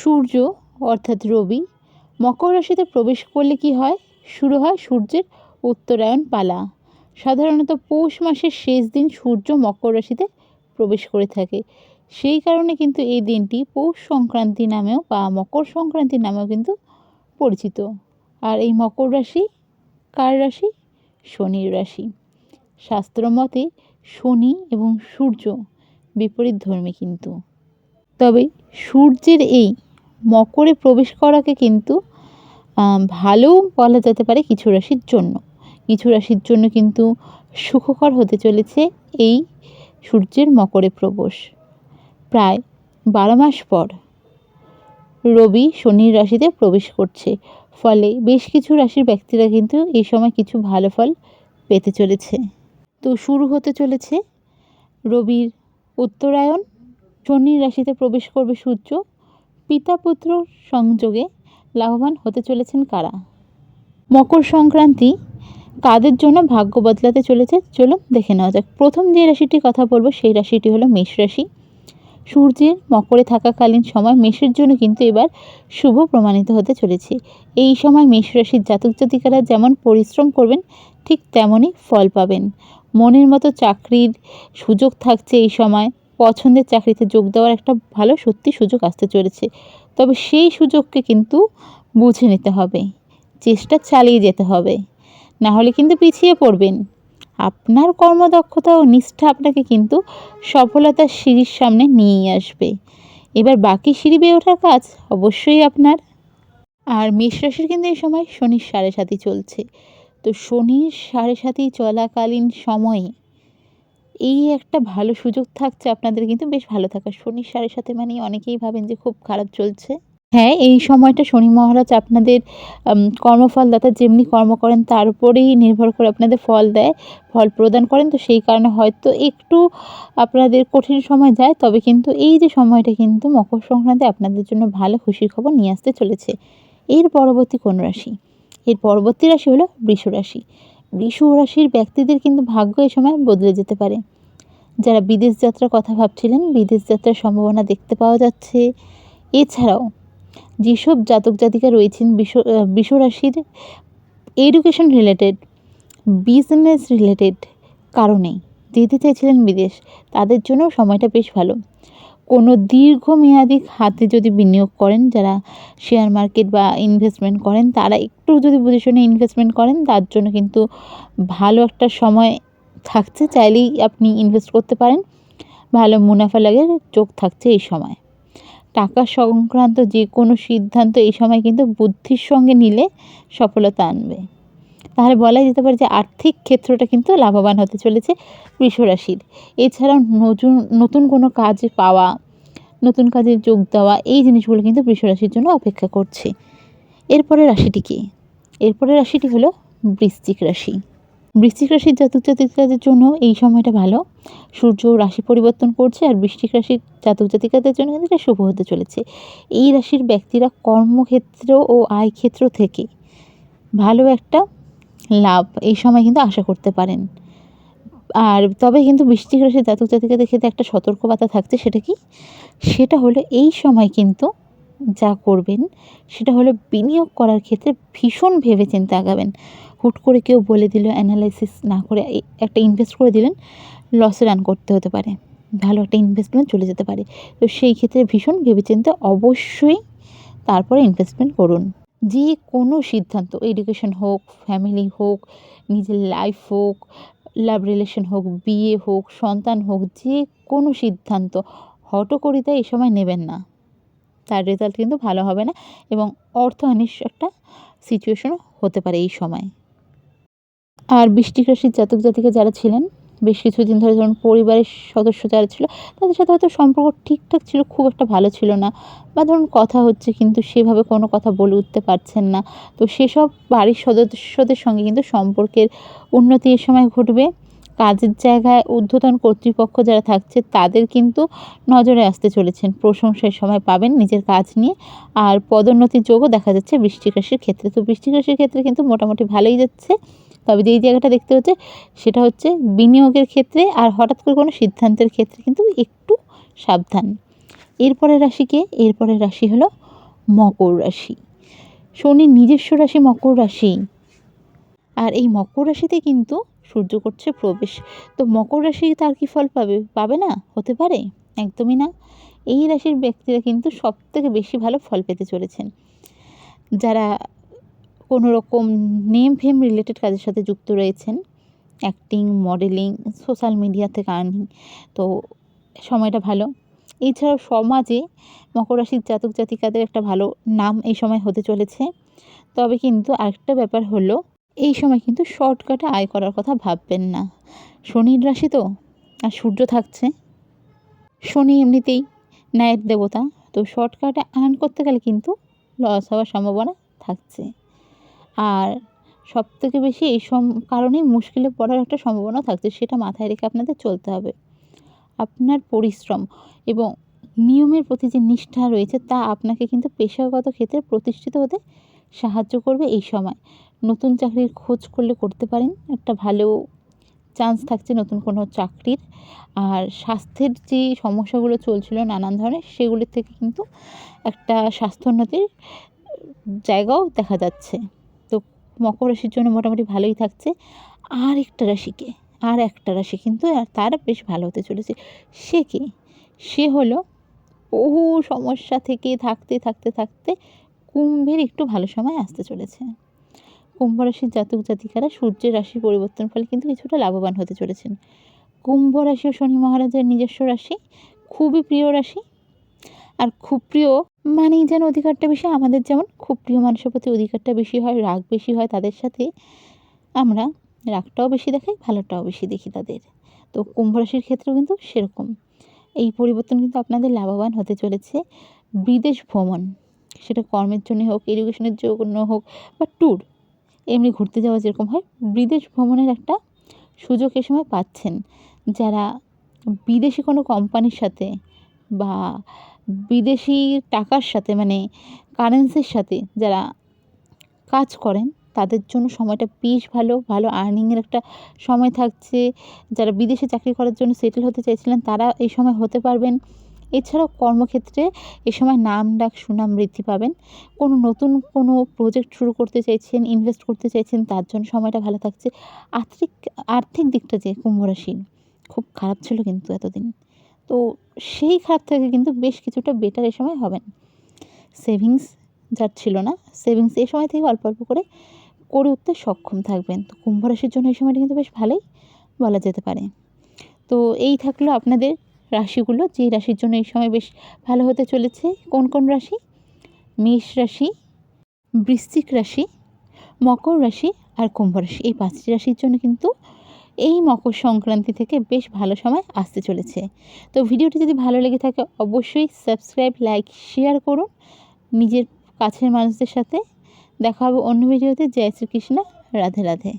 সূর্য অর্থাৎ রবি মকর রাশিতে প্রবেশ করলে কি হয়, শুরু হয় সূর্যের উত্তরায়ণ পালা। সাধারণত পৌষ মাসের শেষ দিন সূর্য মকর রাশিতে প্রবেশ করে থাকে। সেই কারণে কিন্তু এই দিনটি পৌষ সংক্রান্তি নামেও বা মকর সংক্রান্তি নামেও কিন্তু পরিচিত। আর এই মকর রাশি কার রাশি? শনির রাশি। শাস্ত্র মতে শনি এবং সূর্য বিপরীত ধর্মী কিন্তু। তবে সূর্যের এই মকরে প্রবেশ করাকে কিন্তু ভালো বলা যেতে পারে কিছু রাশির জন্য। কিছু রাশির জন্য কিন্তু সুখকর হতে চলেছে এই সূর্যের মকরে প্রবেশ। প্রায় 12 মাস পর রবি শনির রাশিতে প্রবেশ করছে, ফলে বেশ কিছু রাশির ব্যক্তিরা কিন্তু এই সময় কিছু ভালো ফল পেতে চলেছে। তো শুরু হতে চলেছে রবির উত্তরায়ণ, শনির রাশিতে প্রবেশ করবে সূর্য। পিতা পুত্র সংযোগে লাভবান হতে চলেছেন কারা? মকর সংক্রান্তি কাদের জন্য ভাগ্য বদলাতে চলেছে চলুন দেখে নেওয়া যাক। প্রথম যে রাশিটির কথা বলবো সেই রাশিটি হলো মেষ রাশি। সূর্যের মকরে থাকাকালীন সময় মেষের জন্য কিন্তু এবার শুভ প্রমাণিত হতে চলেছে। এই সময় মেষ রাশির জাতক জাতিকারা যেমন পরিশ্রম করবেন ঠিক তেমনই ফল পাবেন। মনের মতো চাকরির সুযোগ থাকছে এই সময়। পছন্দের চাকরিতে যোগ দেওয়ার একটা ভালো সত্যি সুযোগ আসতে চলেছে। তবে সেই সুযোগকে কিন্তু বুঝে নিতে হবে, চেষ্টা চালিয়ে যেতে হবে, না হলে কিন্তু পিছিয়ে পড়বেন। আপনার কর্মদক্ষতা ও নিষ্ঠা আপনাকে কিন্তু সফলতার সিঁড়ির সামনে নিয়ে আসবে। এবার বাকি সিঁড়ি বেয়ে ওঠার কাজ অবশ্যই আপনার। আর মেষ রাশির কিন্তু এই সময় শনির 7.5 চলছে। তো শনির 7.5 চলাকালীন সময়ে এই একটা ভালো সুযোগ থাকছে আপনাদের কিন্তু বেশ ভালো থাকার। শনির 7.5 মানে অনেকেই ভাবেন যে খুব খারাপ চলছে। হ্যাঁ, এই সময়টা শনি মহারাজ আপনাদের কর্মফলদাতা, যেমনি কর্ম করেন তার উপরেই নির্ভর করে আপনাদের ফল দেয়, ফল প্রদান করেন। তো সেই কারণে হয়তো একটু আপনাদের কঠিন সময় যায়, তবে কিন্তু এই যে সময়টা কিন্তু মকর সংক্রান্তি আপনাদের জন্য ভালো খুশির খবর নিয়ে আসতে চলেছে। এর পরবর্তী কোন রাশি? এর পরবর্তী রাশি হলো বৃষ রাশি। বৃষ রাশির ব্যক্তিদের কিন্তু ভাগ্য এই সময় বদলে যেতে পারে। যারা বিদেশ যাত্রার কথা ভাবছিলেন, বিদেশ যাত্রার সম্ভাবনা দেখতে পাওয়া যাচ্ছে। এছাড়াও যেসব জাতক জাতিকা রয়েছেন বৃষ রাশির এডুকেশন রিলেটেড, বিজনেস রিলেটেড কারণে যেতে চাইছিলেন বিদেশ, তাদের জন্য সময়টা বেশ ভালো। কোনো দীর্ঘমেয়াদী খাতে যদি বিনিয়োগ করেন, যারা শেয়ার মার্কেট বা ইনভেস্টমেন্ট করেন, তারা একটু যদি বুঝে শুনে ইনভেস্টমেন্ট করেন, তার জন্য কিন্তু ভালো একটা সময় থাকছে। চাইলেই আপনি ইনভেস্ট করতে পারেন, ভালো মুনাফা লাভের যোগ থাকছে এই সময়। টাকা সংক্রান্ত যে কোনো সিদ্ধান্ত এই সময় কিন্তু বুদ্ধির সঙ্গে নিলে সফলতা আনবে। তাহলে বলাই যেতে পারে যে আর্থিক ক্ষেত্রটা কিন্তু লাভবান হতে চলেছে বৃষ রাশির। এছাড়াও নতুন কোনো কাজ পাওয়া, নতুন কাজে যোগ দেওয়া, এই জিনিসগুলো কিন্তু বৃষ রাশির জন্য অপেক্ষা করছে। এরপরে রাশিটি কি? এরপরে রাশিটি হলো বৃশ্চিক রাশি। বৃশ্চিক রাশির জাতক জাতিকাদের জন্য এই সময়টা ভালো। সূর্য রাশি পরিবর্তন করছে, আর বৃশ্চিক রাশির জাতক জাতিকাদের জন্য কিন্তু এটা শুভ হতে চলেছে। এই রাশির ব্যক্তিরা কর্মক্ষেত্র ও আয় ক্ষেত্র থেকে ভালো একটা লাভ এই সময় কিন্তু আশা করতে পারেন। আর তবে কিন্তু বৃশ্চিক রাশির জাতক জাতিকাদের ক্ষেত্রে একটা সতর্কবার্তা থাকছে। সেটা কি? সেটা হলো এই সময় কিন্তু যা করবেন সেটা হলো বিনিয়োগ করার ক্ষেত্রে ভীষণ ভেবেচিন্তে আগাবেন। হুট করে কেউ বলে দিল, অ্যানালাইসিস না করে একটা ইনভেস্ট করে দিলেন, লসে রান করতে হতে পারে, ভালো একটা ইনভেস্টমেন্ট চলে যেতে পারে। তো সেই ক্ষেত্রে ভীষণ ভেবেচিন্তে অবশ্যই তারপরে ইনভেস্টমেন্ট করুন। যে কোনো সিদ্ধান্ত, এডুকেশন হোক, ফ্যামিলি হোক, নিজের লাইফ হোক, লাভ রিলেশন হোক, বিয়ে হোক, সন্তান হোক, যে কোনো সিদ্ধান্ত হঠকরিতা এই সময় নেবেন না। তার রেজাল্ট কিন্তু ভালো হবে না এবং অর্থহানির একটা সিচুয়েশনও হতে পারে এই সময়। আর বৃশ্চিক রাশির জাতক জাতিকা যারা ছিলেন বেশ কিছুদিন ধরে, ধরুন পরিবারের সদস্য যারা ছিল তাদের সাথে হয়তো সম্পর্ক ঠিকঠাক ছিল, খুব একটা ভালো ছিল না, বা ধরুন কথা হচ্ছে কিন্তু সেভাবে কোনো কথা বলে উঠতে পারছেন না। তো সেসব বাড়ির সদস্যদের সঙ্গে কিন্তু সম্পর্কের উন্নতি এ সময় ঘটবে। কাজের জায়গায় ঊর্ধ্বতন কর্তৃপক্ষ যারা থাকছে তাদের কিন্তু নজরে আসতে চলেছেন, প্রশংসার সময় পাবেন নিজের কাজ নিয়ে। আর পদোন্নতির যোগও দেখা যাচ্ছে বৃশ্চিক রাশির ক্ষেত্রে। তো বৃশ্চিক রাশির ক্ষেত্রে কিন্তু মোটামুটি ভালোই যাচ্ছে। তবে যেই জায়গাটা দেখতে হচ্ছে সেটা হচ্ছে বিনিয়োগের ক্ষেত্রে আর হঠাৎ করে কোনো সিদ্ধান্তের ক্ষেত্রে কিন্তু একটু সাবধান। এরপরের রাশিকে, এরপরের রাশি হলো মকর রাশি। শনির নিজস্ব রাশি মকর রাশি, আর এই মকর রাশিতে কিন্তু সূর্য করছে প্রবেশ। তো মকর রাশি তার কি ফল পাবে? পাবে না? হতে পারে? একদমই না। এই রাশির ব্যক্তিরা কিন্তু সবথেকে বেশি ভালো ফল পেতে চলেছেন। যারা কোনো রকম নেম ফেম রিলেটেড কাজের সাথে যুক্ত রয়েছেন, অ্যাক্টিং, মডেলিং, সোশ্যাল মিডিয়া থেকে আর্নিং, তো সময়টা ভালো। এছাড়াও সমাজে মকর রাশির জাতক জাতিকাদের একটা ভালো নাম এই সময় হতে চলেছে। তবে কিন্তু আরেকটা ব্যাপার হলো, এই সময় কিন্তু শর্টকাটে আয় করার কথা ভাববেন না। শনির রাশি তো, আর সূর্য থাকছে। শনি এমনিতেই ন্যায়ের দেবতা, তো শর্টকাটে আর্ন করতে গেলে কিন্তু লস হওয়ার সম্ভাবনা থাকছে। আর সবথেকে বেশি এই কারণেই মুশকিলে পড়ার একটা সম্ভাবনা থাকছে, সেটা মাথায় রেখে আপনাদের চলতে হবে। আপনার পরিশ্রম এবং নিয়মের প্রতি যে নিষ্ঠা রয়েছে তা আপনাকে কিন্তু পেশাগত ক্ষেত্রে প্রতিষ্ঠিত হতে সাহায্য করবে এই সময়। নতুন চাকরির খোঁজ করলে করতে পারেন, একটা ভালো চান্স থাকছে নতুন কোনো চাকরির। আর স্বাস্থ্যের যে সমস্যাগুলো চলছিল নানান ধরনের, সেগুলির থেকে কিন্তু একটা স্বাস্থ্যোন্নতির জায়গাও দেখা যাচ্ছে। তো মকর রাশির জন্য মোটামুটি ভালোই থাকছে। আর একটা রাশি কিন্তু তার বেশ ভালো হতে চলেছে। সে কি? সে হলো বহু সমস্যা থেকে থাকতে কুম্ভের একটু ভালো সময় আসতে চলেছে। কুম্ভ রাশির জাতক জাতিকারা সূর্যের রাশি পরিবর্তন ফলে কিন্তু কিছুটা লাভবান হতে চলেছেন। কুম্ভ রাশি ও শনি মহারাজের নিজস্ব রাশি, খুবই প্রিয় রাশি। আর খুব প্রিয় মানেই যেন অধিকারটা বেশি। আমাদের যেমন খুব প্রিয় মানুষের প্রতি অধিকারটা বেশি হয়, রাগ বেশি হয় তাদের সাথে, আমরা রাগটাও বেশি দেখাই, ভালোটাও বেশি দেখি তাদের। তো কুম্ভ রাশির ক্ষেত্রেও কিন্তু সেরকম। এই পরিবর্তন কিন্তু আপনাদের লাভবান হতে চলেছে। বিদেশ ভ্রমণ, সেটা কর্মের জন্য হোক, এডুকেশনের জন্য হোক, বা ট্যুর, এমনি ঘুরতে যাওয়া যেরকম হয়, বিদেশ ভ্রমণের একটা সুযোগ এ সময় পাচ্ছেন। যারা বিদেশি কোনো কোম্পানির সাথে বা বিদেশি টাকার সাথে, মানে কারেন্সির সাথে যারা কাজ করেন, তাদের জন্য সময়টা বেশ ভালো আর্নিংয়ের একটা সময় থাকছে। যারা বিদেশে চাকরি করার জন্য সেটেল হতে চাইছিলেন, তারা এই সময় হতে পারবেন। এছাড়াও কর্মক্ষেত্রে এ সময় নাম ডাক সুনাম বৃদ্ধি পাবেন। নতুন কোনো প্রজেক্ট শুরু করতে চাইছেন, ইনভেস্ট করতে চাইছেন, তার জন্য সময়টা ভালো থাকছে। আর্থিক দিকটা যে কুম্ভ রাশির খুব খারাপ ছিল কিন্তু এতদিন, তো সেই খারাপ থেকে কিন্তু বেশ কিছুটা বেটার এ সময় হবেন। সেভিংস যার ছিল না, সেভিংস এই সময় থেকে অল্প করে উঠতে সক্ষম থাকবেন। তো কুম্ভ রাশির জন্য এই সময়টা কিন্তু বেশ ভালোই বলা যেতে পারে। তো এই থাকলো আপনাদের রাশিগুলো, যে রাশির জন্য এই সময় বেশ ভালো হতে চলেছে। কোন রাশি? মেষ রাশি, বৃশ্চিক রাশি, মকর রাশি আর কুম্ভ রাশি। এই 5টি রাশির জন্য কিন্তু এই মকর সংক্রান্তি থেকে বেশ ভালো সময় আসতে চলেছে। তো ভিডিওটি যদি ভালো লেগে থাকে অবশ্যই সাবস্ক্রাইব, লাইক, শেয়ার করুন নিজের কাছের মানুষদের সাথে। দেখা হবে অন্য ভিডিওতে। জয় শ্রীকৃষ্ণ, রাধে রাধে।